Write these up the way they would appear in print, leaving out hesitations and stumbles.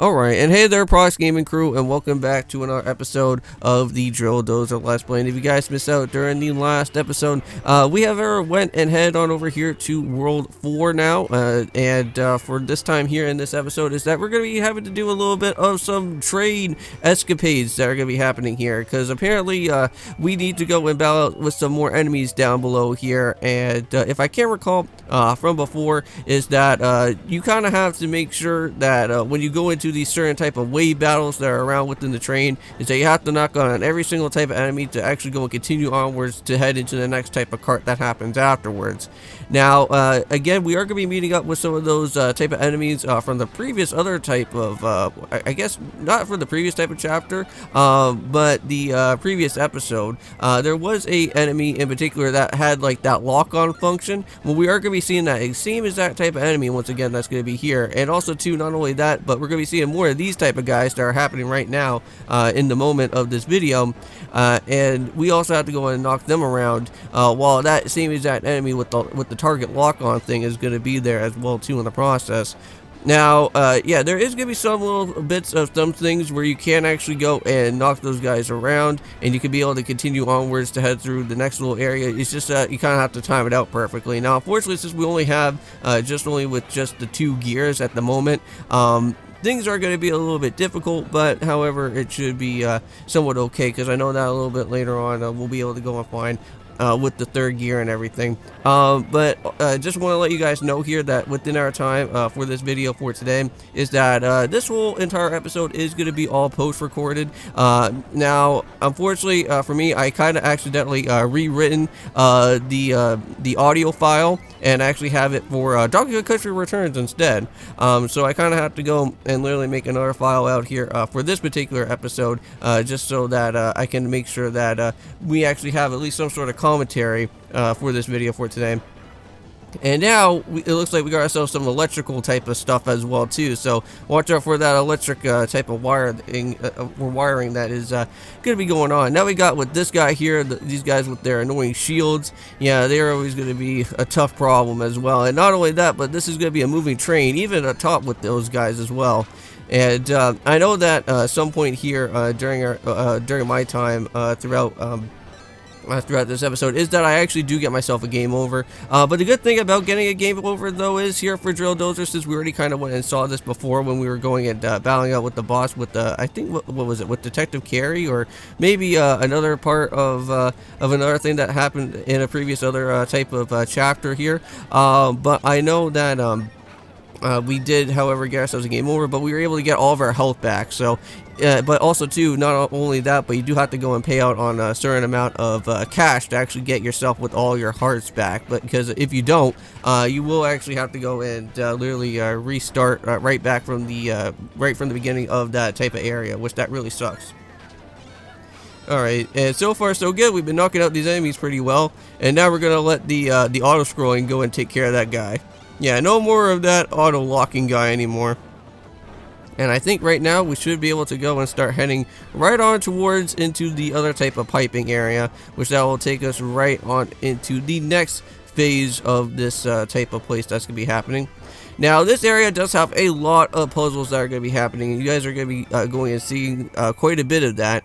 Alright, and hey there, Prox Gaming Crew, and welcome back to another episode of the Drill Dozer Let's Play. And if you guys missed out during the last episode, we have went and head on over here to World 4 now, and for this time here in this episode is that we're going to be having to do a little bit of some trade escapades that are going to be happening here, because apparently we need to go and battle out with some more enemies down below here, and if I can recall from before, is that you kind of have to make sure that when you go into these certain type of wave battles that are around within the train, is that you have to knock on every single type of enemy to actually go and continue onwards to head into the next type of cart that happens afterwards. Now, again, we are going to be meeting up with some of those type of enemies from the previous other type of, I guess, not for the previous type of chapter, but the previous episode. There was a enemy in particular that had like that lock-on function. Well, we are going to be seeing that same exact type of enemy once again that's going to be here. And also, too, not only that, but we're going to be seeing more of these type of guys that are happening right now in the moment of this video. And we also have to go and knock them around while that same exact enemy with the target lock-on thing is going to be there as well too in the process. Now, yeah, there is going to be some little bits of some things where you can actually go and knock those guys around, and you can be able to continue onwards to head through the next little area. It's just that you kind of have to time it out perfectly. Now, unfortunately, since we only have with just the 2 gears at the moment, things are going to be a little bit difficult, but however, it should be somewhat okay, because I know that a little bit later on we'll be able to go and find with the 3rd gear and everything. But just want to let you guys know here that within our time for this video for today is that this whole entire episode is going to be all post-recorded. Now, unfortunately for me, I kind of accidentally rewritten the audio file and actually have it for Donkey Kong Country Returns instead. So I kind of have to go and literally make another file out here for this particular episode, just so that I can make sure that we actually have at least some sort of commentary for this video for today. And now it looks like we got ourselves some electrical type of stuff as well too, so watch out for that electric type of wiring that is going to be going on. Now we got with this guy here, these guys with their annoying shields. Yeah, they're always going to be a tough problem as well. And not only that, but this is going to be a moving train even atop with those guys as well. And I know that at some point here during my time throughout this episode is that I actually do get myself a game over. But the good thing about getting a game over though is here for Drill Dozer, since we already kind of went and saw this before when we were going and battling out with the boss with I think what was it, with Detective Carey, or maybe another part of another thing that happened in a previous other type of chapter here. But I know that we did, however, get ourselves a game over, but we were able to get all of our health back. So, but also too, not only that, but you do have to go and pay out on a certain amount of cash to actually get yourself with all your hearts back. But because if you don't, you will actually have to go and literally restart right back from the beginning of that type of area, which that really sucks. Alright, and so far so good. We've been knocking out these enemies pretty well, and now we're gonna let the auto-scrolling go and take care of that guy. Yeah, no more of that auto-locking guy anymore. And I think right now we should be able to go and start heading right on towards into the other type of piping area, which that will take us right on into the next phase of this type of place that's going to be happening. Now, this area does have a lot of puzzles that are going to be happening, and you guys are going to be going and seeing quite a bit of that.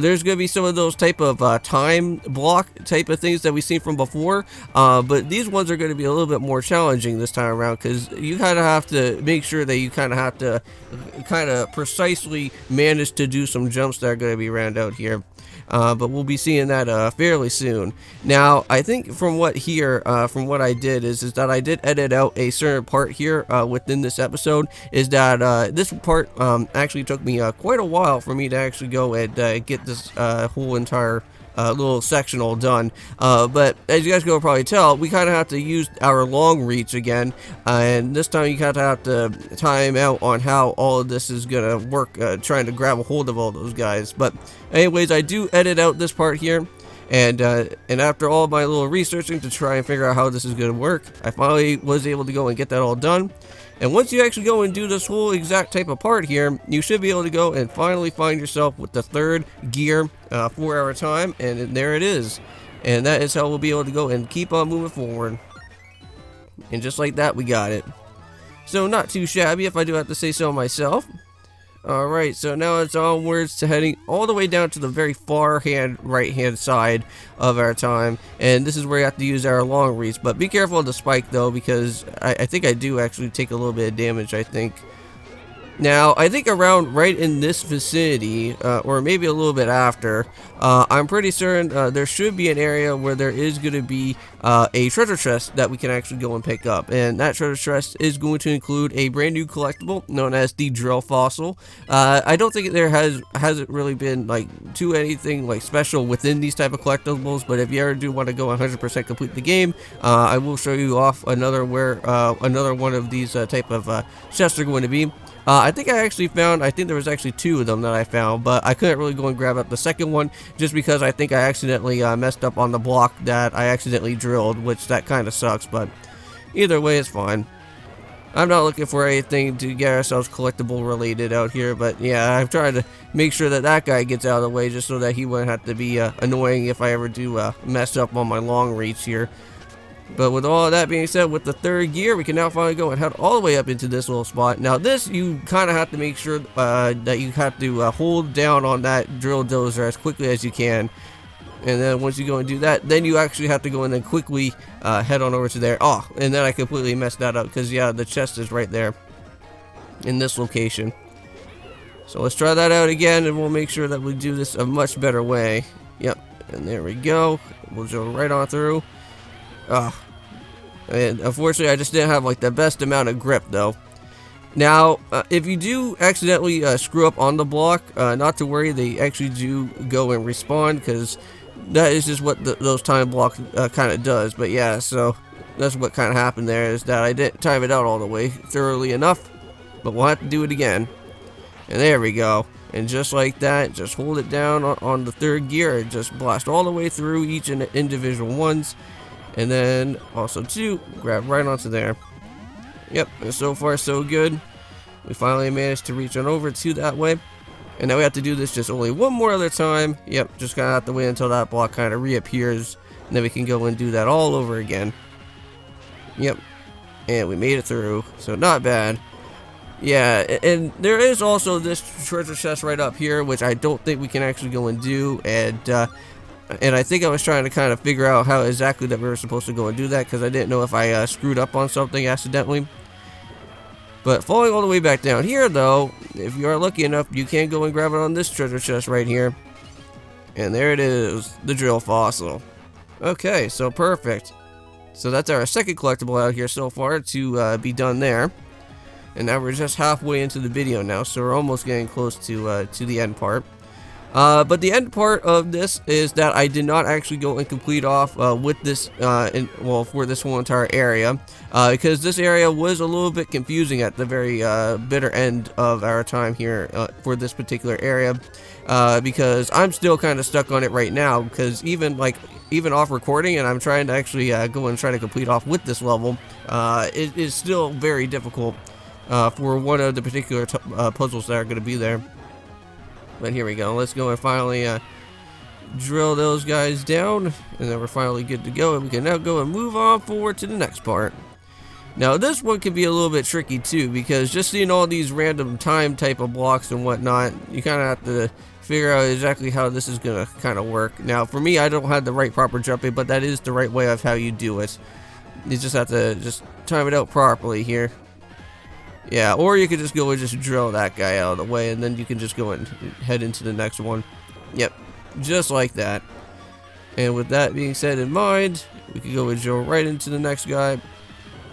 There's going to be some of those type of time block type of things that we've seen from before, but these ones are going to be a little bit more challenging this time around, because you kind of have to make sure that you kind of have to precisely manage to do some jumps that are going to be around out here. But we'll be seeing that fairly soon. Now, I think from what I did is that I did edit out a certain part here within this episode. Is that this part actually took me quite a while for me to actually go and get this whole entire little section all done, but as you guys can probably tell, we kind of have to use our long reach again, and this time you kind of have to time out on how all of this is gonna work, trying to grab a hold of all those guys. But anyways, I do edit out this part here, and after all my little researching to try and figure out how this is gonna work, I finally was able to go and get that all done. And once you actually go and do this whole exact type of part here, you should be able to go and finally find yourself with the 3rd gear 4 hour time, and there it is. And that is how we'll be able to go and keep on moving forward. And just like that, we got it. So not too shabby, if I do have to say so myself. Alright, so now it's onwards to heading all the way down to the very far right hand side of our time. And this is where you have to use our long reach. But be careful of the spike though, because I think I do actually take a little bit of damage, I think. Now, I think around right in this vicinity, or maybe a little bit after, I'm pretty certain there should be an area where there is going to be a treasure chest that we can actually go and pick up. And that treasure chest is going to include a brand new collectible known as the drill fossil. I don't think there hasn't really been like anything like special within these type of collectibles, but if you ever do want to go 100% complete the game, I will show you off another one of these type of chests are going to be. I think I think there was actually 2 of them that I found, but I couldn't really go and grab up the second one just because I think I accidentally messed up on the block that I accidentally drilled, which that kind of sucks, but either way it's fine. I'm not looking for anything to get ourselves collectible related out here, but yeah, I've tried to make sure that that guy gets out of the way just so that he wouldn't have to be annoying if I ever do mess up on my long reach here. But with all of that being said, with the 3rd gear, we can now finally go and head all the way up into this little spot. Now this, you kind of have to make sure that you have to hold down on that drill dozer as quickly as you can. And then once you go and do that, then you actually have to go and then quickly head on over to there. Oh, and then I completely messed that up because yeah, the chest is right there in this location. So let's try that out again and we'll make sure that we do this a much better way. Yep, and there we go. We'll go right on through. And unfortunately I just didn't have like the best amount of grip though. Now if you do accidentally screw up on the block, not to worry, they actually do go and respawn, because that is just what those time blocks kind of does. But yeah, so that's what kind of happened there, is that I didn't time it out all the way thoroughly enough, but we'll have to do it again. And there we go. And just like that, just hold it down on the 3rd gear and just blast all the way through each individual ones. And then also 2, grab right onto there. Yep, and so far so good. We finally managed to reach on over to that way. And now we have to do this just only one more other time. Yep, just kind of have to wait until that block kind of reappears. And then we can go and do that all over again. Yep, and we made it through, so not bad. Yeah, and there is also this treasure chest right up here, which I don't think we can actually go and do. And I think I was trying to kind of figure out how exactly that we were supposed to go and do that, because I didn't know if I screwed up on something accidentally. But falling all the way back down here though, if you are lucky enough, you can go and grab it on this treasure chest right here. And there it is, the drill fossil. Okay, so perfect. So that's our 2nd collectible out here so far to be done there. And now we're just halfway into the video now, so we're almost getting close to the end part. But the end part of this is that I did not actually go and complete off with this, for this whole entire area, because this area was a little bit confusing at the very bitter end of our time here for this particular area, because I'm still kind of stuck on it right now, because even off recording, and I'm trying to actually go and try to complete off with this level, it is still very difficult for one of the particular puzzles that are going to be there. But here we go. Let's go and finally drill those guys down, and then we're finally good to go, and we can now go and move on forward to the next part. Now this one can be a little bit tricky too, because just seeing all these random time type of blocks and whatnot, you kind of have to figure out exactly how this is going to kind of work. Now for me, I don't have the right proper jumping, but that is the right way of how you do it. You just have to just time it out properly here. Yeah, or you could just go and just drill that guy out of the way, and then you can just go and head into the next one. Yep, just like that. And with that being said in mind, we can go and drill right into the next guy.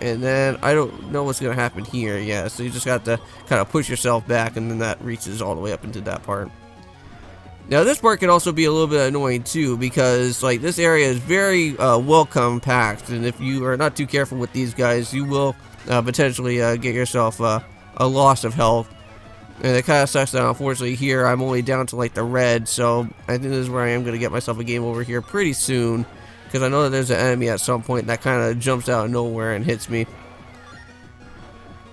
And then I don't know what's going to happen here. Yeah, so you just got to kind of push yourself back, and then that reaches all the way up into that part. Now this part can also be a little bit annoying too, because like this area is very well compact, and if you are not too careful with these guys, you will potentially get yourself a loss of health. And it kind of sucks that unfortunately here I'm only down to like the red, so I think this is where I am going to get myself a game over here pretty soon, because I know that there's an enemy at some point that kind of jumps out of nowhere and hits me.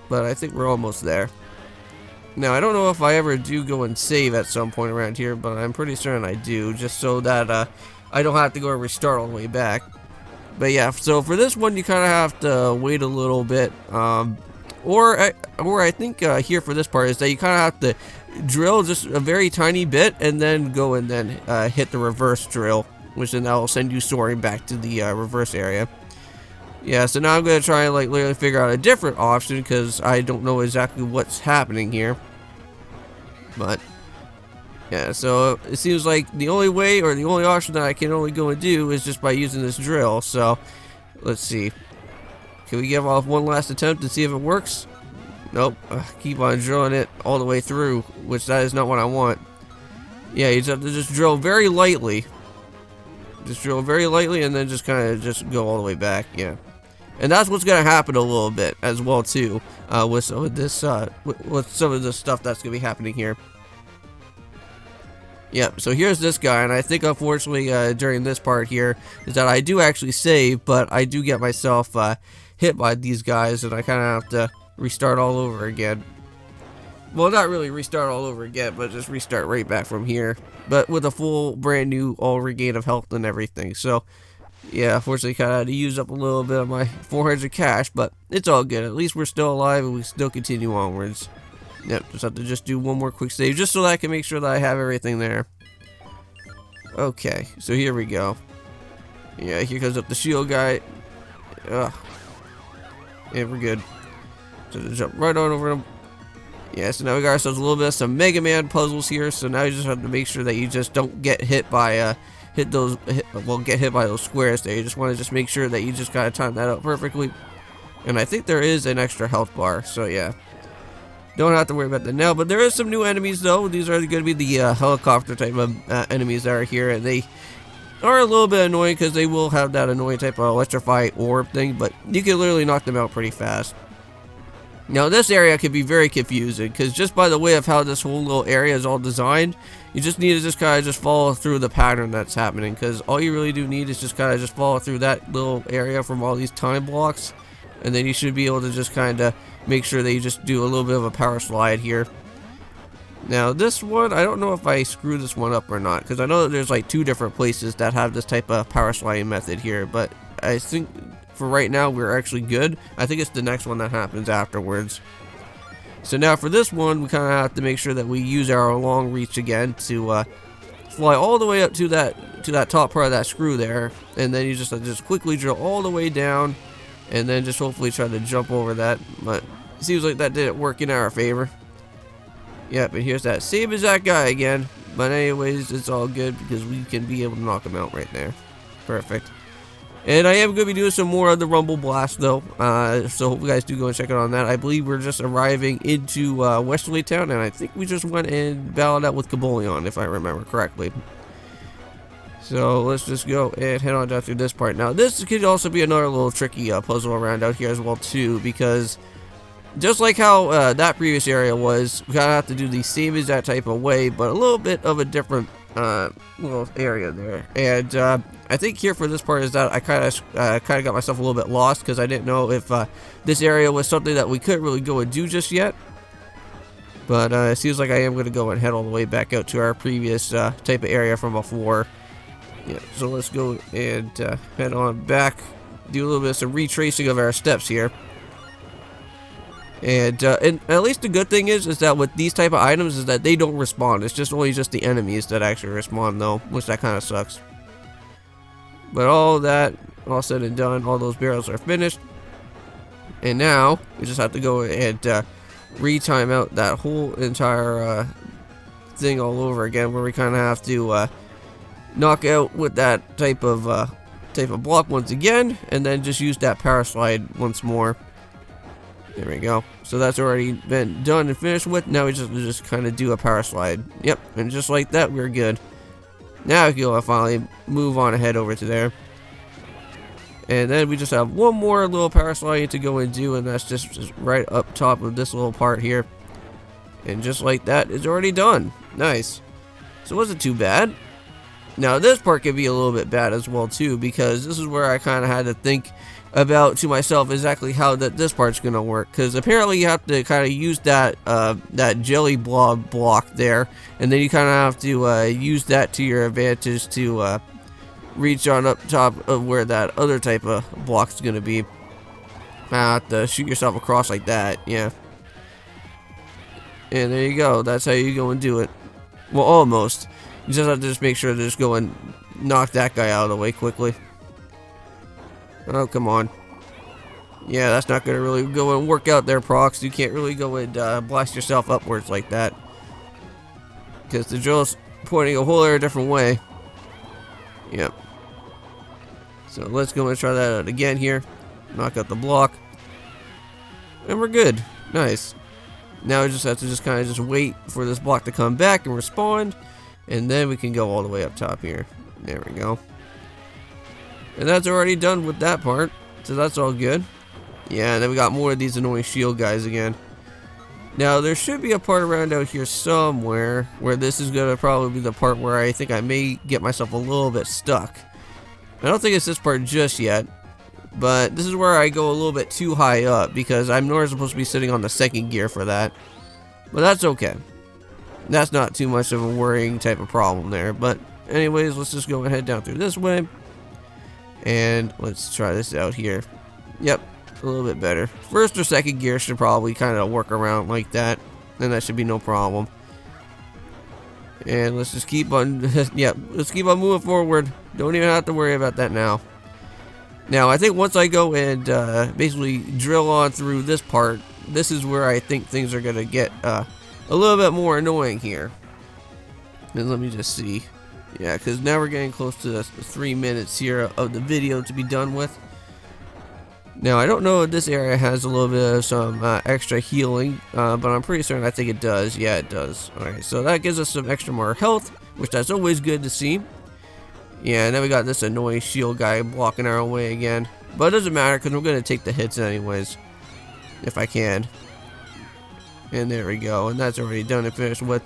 But I think we're almost there. Now I don't know if I ever do go and save at some point around here, but I'm pretty certain I do, just so that I don't have to go and restart all the way back. But yeah, so for this one you kind of have to wait a little bit. Or I think here for this part is that you kind of have to drill just a very tiny bit and then go and then hit the reverse drill, which then that will send you soaring back to the reverse area. Yeah, so now I'm going to try and like literally figure out a different option because I don't know exactly what's happening here. But yeah, so it seems like the only way or the only option that I can only go and do is just by using this drill. So let's see. Can we give off one last attempt and see if it works? Nope. Keep on drilling it all the way through, which that is not what I want. Yeah, you just have to just drill very lightly. Just drill very lightly and then just kind of just go all the way back. Yeah. And that's what's going to happen a little bit as well too, with some of this, with some of the stuff that's going to be happening here. Yep, so here's this guy, and I think unfortunately during this part here is that I do actually save, but I do get myself hit by these guys, and I kind of have to restart all over again. Well, not really restart all over again, but just restart right back from here, but with a full brand new all regain of health and everything. So yeah, unfortunately kind of had to use up a little bit of my 400 cash, but it's all good. At least we're still alive and we still continue onwards. Yep, just have to just do one more quick save just so that I can make sure that I have everything there. Okay, so here we go. Yeah, here comes up the shield guy. Ugh. Yeah, we're good. So just jump right on over him. Yeah, so now we got ourselves a little bit of some Mega Man puzzles here. So now you just have to make sure that you just don't get hit by get hit by those squares there. You just want to just make sure that you just gotta time that out perfectly. And I think there is an extra health bar, so yeah. Don't have to worry about that now, but there is some new enemies though. These are going to be the helicopter type of enemies that are here, and they are a little bit annoying because they will have that annoying type of electrify orb thing, but you can literally knock them out pretty fast. Now this area can be very confusing because just by the way of how this whole little area is all designed, you just need to just kind of just follow through the pattern that's happening, because all you really do need is just kind of just follow through that little area from all these time blocks, and then you should be able to just kind of make sure that you just do a little bit of a power slide here. Now this one, I don't know if I screw this one up or not, because I know that there's like 2 different places that have this type of power sliding method here, but I think for right now we're actually good. I think it's the next one that happens afterwards. So now for this one, we kind of have to make sure that we use our long reach again to fly all the way up to that top part of that screw there, and then you just quickly drill all the way down, and then just hopefully try to jump over that. But it seems like that didn't work in our favor. Yep, and here's that same exact guy again. But anyways, it's all good because we can be able to knock him out right there. Perfect. And I am going to be doing some more of the Rumble Blast though. So hope you guys do go and check it on that. I believe we're just arriving into Westerly Town, and I think we just went and battled out with Kabolion, if I remember correctly. So let's just go and head on down through this part. Now this could also be another little tricky puzzle around out here as well too, because just like how that previous area was, we kind of have to do the same as that type of way, but a little bit of a different little area there. And I think here for this part is that I kind of got myself a little bit lost because I didn't know if this area was something that we couldn't really go and do just yet. But it seems like I am going to go and head all the way back out to our previous type of area from before. Yeah, so let's go and head on back, do a little bit of some retracing of our steps here. And at least the good thing is that with these type of items is that they don't respawn. It's just only just the enemies that actually respawn though, which that kind of sucks. But all that, all said and done, all those barrels are finished. And now, we just have to go and re-time out that whole entire thing all over again, where we kind of have to knock out with that type of block once again, and then just use that power slide once more. There we go. So that's already been done and finished with. Now we just kind of do a power slide. Yep, and just like that, we're good. Now we can finally move on ahead over to there. And then we just have one more little power slide to go and do, and that's just right up top of this little part here. And just like that, it's already done. Nice. So it wasn't too bad. Now this part can be a little bit bad as well too, because this is where I kind of had to think about to myself exactly how this part's gonna work, because apparently you have to kind of use that jelly blob block there, and then you kind of have to use that to your advantage to reach on up top of where that other type of block's gonna be. have to shoot yourself across like that. Yeah. And there you go. That's how you go and do it. Well, almost. You just have to just make sure to just go and knock that guy out of the way quickly. Oh, come on. Yeah, that's not going to really go and work out there, Prox. You can't really go and blast yourself upwards like that. Because the drill's pointing a whole other different way. Yep. So let's go and try that out again here. Knock out the block. And we're good. Nice. Now we just have to just kind of just wait for this block to come back and respond. And then we can go all the way up top here. There we go. And that's already done with that part. So that's all good. Yeah, and then we got more of these annoying shield guys again. Now, there should be a part around out here somewhere where this is going to probably be the part where I think I may get myself a little bit stuck. I don't think it's this part just yet. But this is where I go a little bit too high up because I'm not supposed to be sitting on the second gear for that. But that's okay. That's not too much of a worrying type of problem there. But anyways, let's just go and head down through this way. And let's try this out here. Yep, a little bit better. First or second gear should probably kind of work around like that. And that should be no problem. And let's just keep on, yeah, let's keep on moving forward. Don't even have to worry about that now. Now, I think once I go and basically drill on through this part, this is where I think things are going to get a little bit more annoying here. And let me just see. Yeah, because now we're getting close to the 3 minutes here of the video to be done with. Now, I don't know if this area has a little bit of some extra healing, but I'm pretty certain I think it does. Yeah, it does. Alright, so that gives us some extra more health, which that's always good to see. Yeah, and then we got this annoying shield guy blocking our way again. But it doesn't matter because I'm going to take the hits anyways. If I can. And there we go. And that's already done and finished with.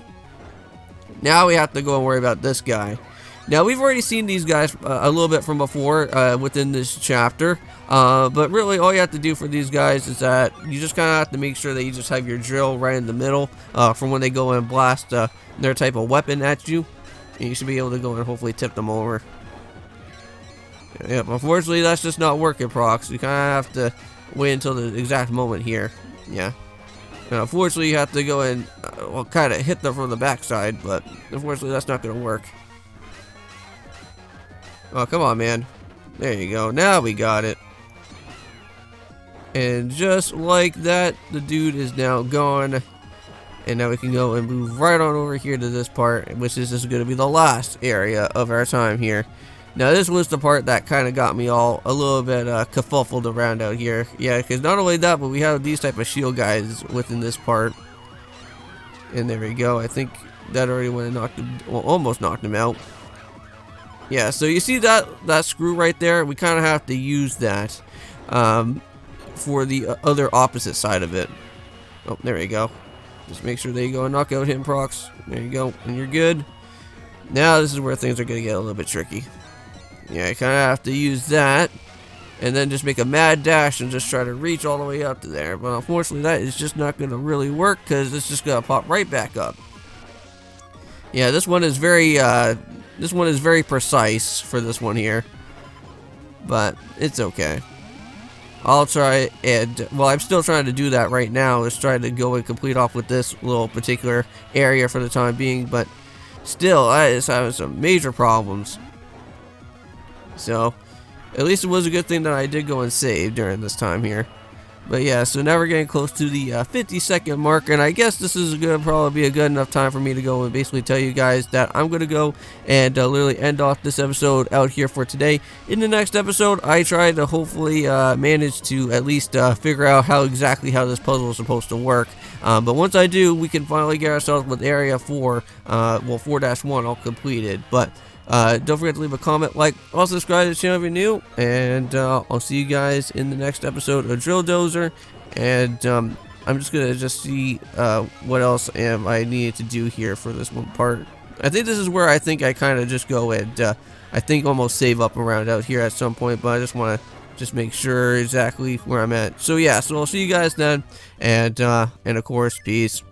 Now we have to go and worry about this guy. Now we've already seen these guys a little bit from before within this chapter. But really all you have to do for these guys is that you just kind of have to make sure that you just have your drill right in the middle. For when they go and blast their type of weapon at you. And you should be able to go and hopefully tip them over. Yep, unfortunately that's just not working, Prox. You kind of have to wait until the exact moment here. Yeah. And unfortunately you have to go and, well, kind of hit them from the backside, but unfortunately that's not going to work. Oh, come on, man. There you go. Now we got it. And just like that, the dude is now gone. And now we can go and move right on over here to this part, which is just going to be the last area of our time here. Now this was the part that kind of got me all a little bit kerfuffled around out here. Yeah, because not only that, but we have these type of shield guys within this part. And there we go. I think that already went and knocked him, well, almost knocked him out. Yeah, so you see that screw right there? We kind of have to use that for the other opposite side of it. Oh, there you go. Just make sure that you go and knock out him, Prox. There you go, and you're good. Now this is where things are going to get a little bit tricky. Yeah, you kind of have to use that, and then just make a mad dash and just try to reach all the way up to there. But unfortunately, that is just not going to really work because it's just going to pop right back up. Yeah, this one is very precise for this one here, but it's okay. I'll try and, well, I'm still trying to do that right now, is try to go and complete off with this little particular area for the time being, but still, I is having some major problems. So, at least it was a good thing that I did go and save during this time here. But yeah, so now we're getting close to the 50-second mark, and I guess this is gonna probably be a good enough time for me to go and basically tell you guys that I'm gonna go and literally end off this episode out here for today. In the next episode, I try to hopefully manage to at least figure out how this puzzle is supposed to work. But once I do, we can finally get ourselves with Area 4, well, 4-1 all completed. But don't forget to leave a comment, like, also subscribe to the channel if you're new, and I'll see you guys in the next episode of Drill Dozer. And I'm just gonna see what else am I needed to do here for this one part. I think this is where I think I kind of just go and I think almost save up around out here at some point, but I just want to just make sure exactly where I'm at. So yeah, so I'll see you guys then, and of course, peace.